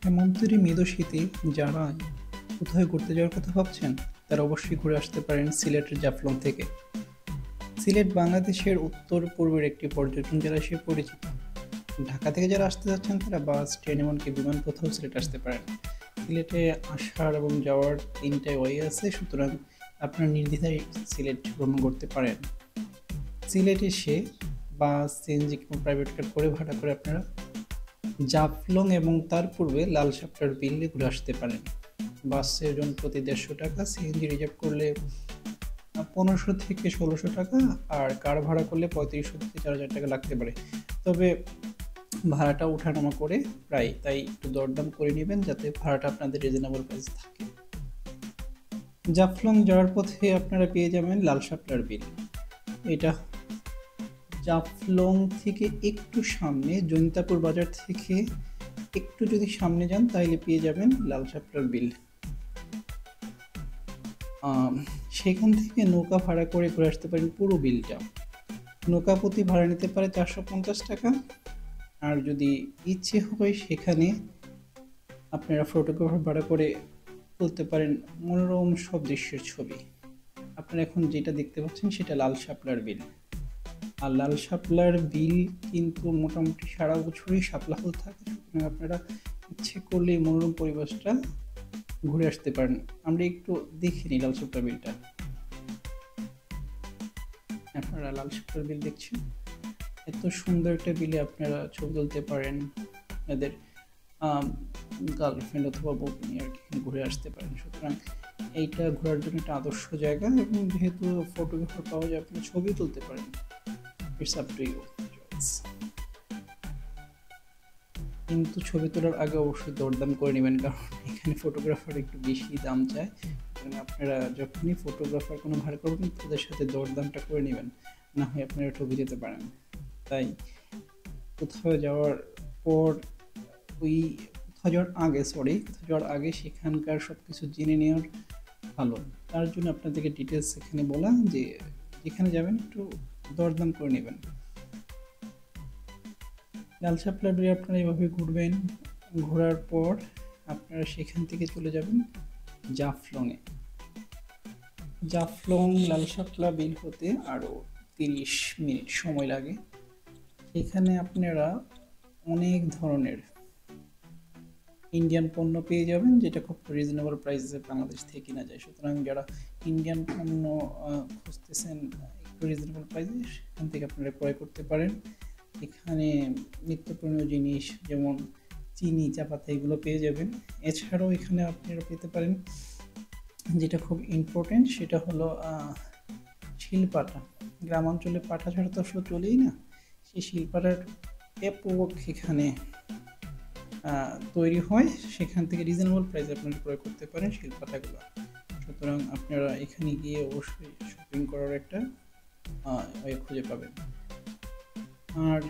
হেমন্তেরই মৃদু শীতে যারা কোথায় ঘুরতে যাওয়ার কথা ভাবছেন তারা অবশ্যই ঘুরে আসতে পারেন সিলেটের জাফলং থেকে। সিলেট বাংলাদেশের উত্তর পূর্বের একটি পর্যটন জেলা হিসেবে পরিচিত। ঢাকা থেকে যারা আসতে যাচ্ছেন তারা বাস, ট্রেন এমনকি বিমান পথেও সিলেট আসতে পারেন। সিলেটে আসার এবং যাওয়ার তিনটাই ওয়ে আছে, সুতরাং আপনার নির্দ্বিধায় সিলেট ভ্রমণ করতে পারেন। সিলেট এসে বাস, সিএনজি কিংবা প্রাইভেট কার করে ভাড়া করে আপনারা জাফলং এবং তার পূর্বে লাল সাপটার বিলে ঘুরে আসতে পারেন। বাসের জন প্রতি 150 টাকা, সিএনজি রিজার্ভ করলে 1500 থেকে 1600 টাকা, আর কার ভাড়া করলে 3500 থেকে 4000 টাকা লাগতে পারে। তবে ভাড়াটা ওঠানামা করে প্রায়, তাই একটু দরদাম করে নেবেন যাতে ভাড়াটা আপনাদের রিজনেবল প্রাইস থাকে। জাফলং যাওয়ার পথে আপনারা পেয়ে যাবেন লাল শাপলার বিল। এটা জাফলং থেকে একটু সামনে, জৈন্তাপুর বাজার থেকে একটু যদি সামনে যান তাহলে পেয়ে যাবেন লাল শাপলার বিল। সেখান থেকে নৌকা ভাড়া করে ঘুরে আসতে পারেন পুরো বিলটা। নৌকা প্রতি ভাড়া নিতে পারে 450 টাকা। আর যদি ইচ্ছে হয় সেখানে আপনারা ফটোগ্রাফার ভাড়া করে তুলতে পারেন মনোরম সব দৃশ্যের ছবি। আপনারা এখন যেটা দেখতে পাচ্ছেন সেটা লাল শাপলার বিল। আর লাল শাপলার বিল কিন্তু মোটামুটি সারা বছরই শাপলা ফুল থাকে, সুতরাং আপনারা ইচ্ছে করলে মনোরম পরিবেশটা ঘুরে আসতে পারেন। আমরা একটু দেখে নিই লাল শাপলার বিলটা। আপনারা লাল শাপলার বিল দেখছেন, এত সুন্দর একটা বিলে আপনারা ছবি তুলতে পারেন, আপনাদের গার্লফ্রেন্ড অথবা বউকে নিয়ে আর কি ঘুরে আসতে পারেন। সুতরাং এইটা ঘোরার জন্য একটা আদর্শ জায়গা, এবং যেহেতু ফটোগ্রাফার পাওয়া যায় আপনি ছবি তুলতে পারেন। It's up to you. কিন্তু ছবি তোলার আগে অবশ্যই দরদাম করে নেবেন, কারণ এখানে ফটোগ্রাফার একটু বেশি দাম চায়। আপনারা যখনই ফটোগ্রাফার কোনো ভাড়া করবেন তাদের সাথে দরদামটা করে নেবেন, না হয় আপনারা ঠকে যেতে পারেন। তাই কোথাও যাওয়ার পর কোথাও যাওয়ার আগে সেখানকার সব কিছু জেনে নেওয়ার ভালো। তার জন্য আপনাদেরকে ডিটেলস এখানে বলা যে যেখানে যাবেন একটু দরদাম করে নেবেন। লাল শাপলা বিলে আপনারা এভাবে ঘুরবেন। ঘোরার পর আপনারা সেখান থেকে চলে যাবেন জাফলংয়ে। জাফলং লাল শাপলা বিল হতে আরও 30 মিনিট সময় লাগে। এখানে আপনারা অনেক ধরনের ইন্ডিয়ান পণ্য পেয়ে যাবেন, যেটা খুব রিজনেবল প্রাইসে বাংলাদেশ থেকে কেনা যায়। সুতরাং যারা ইন্ডিয়ান পণ্য খুঁজতেছেন একটু রিজনেবল প্রাইসে, সেখান থেকে আপনারা ক্রয় করতে পারেন। এখানে নিত্য প্রয়োজনীয় জিনিস যেমন চিনি, চাপাতি এগুলো পেয়ে যাবেন। এছাড়াও এখানে আপনারা পেতে পারেন যেটা খুব ইম্পর্টেন্ট, সেটা হলো শিলপাটা। গ্রামাঞ্চলে পাটা ছাড়া তো আসলে চলেই না। সেই শিলপাটার এপক এখানে তৈরি হয়, সেখান থেকে রিজনেবল প্রাইসে আপনারা ক্রয় করতে পারেন শিলপাটাগুলো। সুতরাং আপনারা এখানে গিয়ে অবশ্যই শপিং করার একটা ওয়ে খুঁজে পাবেন। আর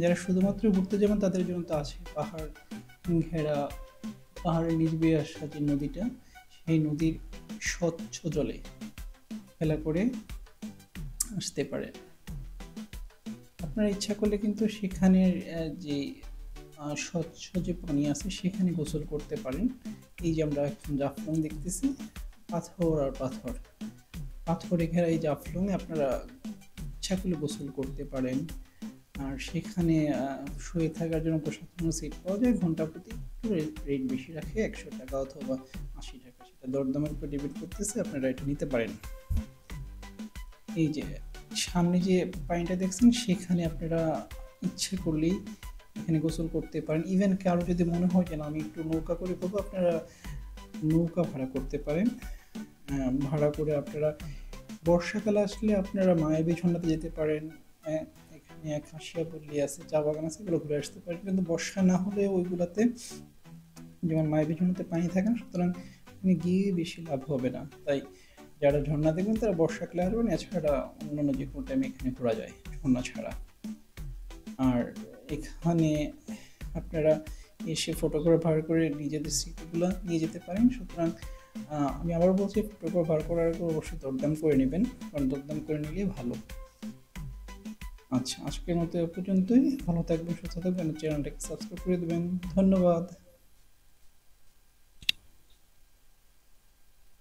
যারা শুধুমাত্র ঘুরতে যাবেন তাদের জন্য তো আছে পাহাড় ঘেরা, পাহাড়ের নিচ বেয়ে আসা যে নদীটা, সেই নদীর স্বচ্ছ জলে খেলা করে আসতে পারে। আপনারা ইচ্ছা করলে কিন্তু সেখানের যে স্বচ্ছ যে পানি আছে সেখানে গোসল করতে পারেন। এই যে আমরা এখন জাফলং দেখতেছি, পাথর আর পাথরে ঘেরা এই জাফলংয়ে আপনারা ইচ্ছা করলে গোসল করতে পারেন। আর সেখানে শুয়ে থাকার জন্য প্রশাসন সিট পাওয়া যায়, ঘন্টা প্রতি একটু রেট বেশি রাখে, 100 টাকা অথবা 80 টাকা, সেটা দরদামের উপর ডিপেন্ড করতেছে, আপনারা এটা নিতে পারেন। এই যে সামনে যে পানিটা দেখছেন সেখানে আপনারা ইচ্ছে করলেই এখানে গোসল করতে পারেন। ইভেন কারো যদি মনে হয় যে না আমি একটু নৌকা করে করবো, আপনারা নৌকা ভাড়া করতে পারেন। ভাড়া করে আপনারা বর্ষাকালে আসলে আপনারা মায়াবী ঝর্ণাতে যেতে পারেন। এখানে খাসিয়া পল্লী আছে, চা বাগান আছে, এগুলো ঘুরে আসতে পারেন। কিন্তু বর্ষা না হলে ওইগুলাতে যেমন মায়াবী ঝর্ণাতে পানি থাকে না, সুতরাং গিয়ে বেশি লাভ হবে না। তাই যারা ঝর্ণা দেখবেন তারা বর্ষাকালে আসবেন, এছাড়া অন্যান্য যে কোনো টাইমে এখানে ঘোরা যায় ঝর্ণা ছাড়া। আর এখানে আপনারা এসে ফটোগ্রাফ ভাড়া করে নিজেদের স্মৃতিগুলো নিয়ে যেতে পারেন। সুতরাং আমি আবার বলছি, ফটোগ্রাফ ভাড়া করার আগে অবশ্যই দরদাম করে নেবেন, কারণ দরদাম করে নিলে ভালো। আচ্ছা, আজকের মতো এ পর্যন্তই। ভালো থাকবেন, সুস্থ থাকবেন, চ্যানেলটাকে সাবস্ক্রাইব করে দেবেন। ধন্যবাদ।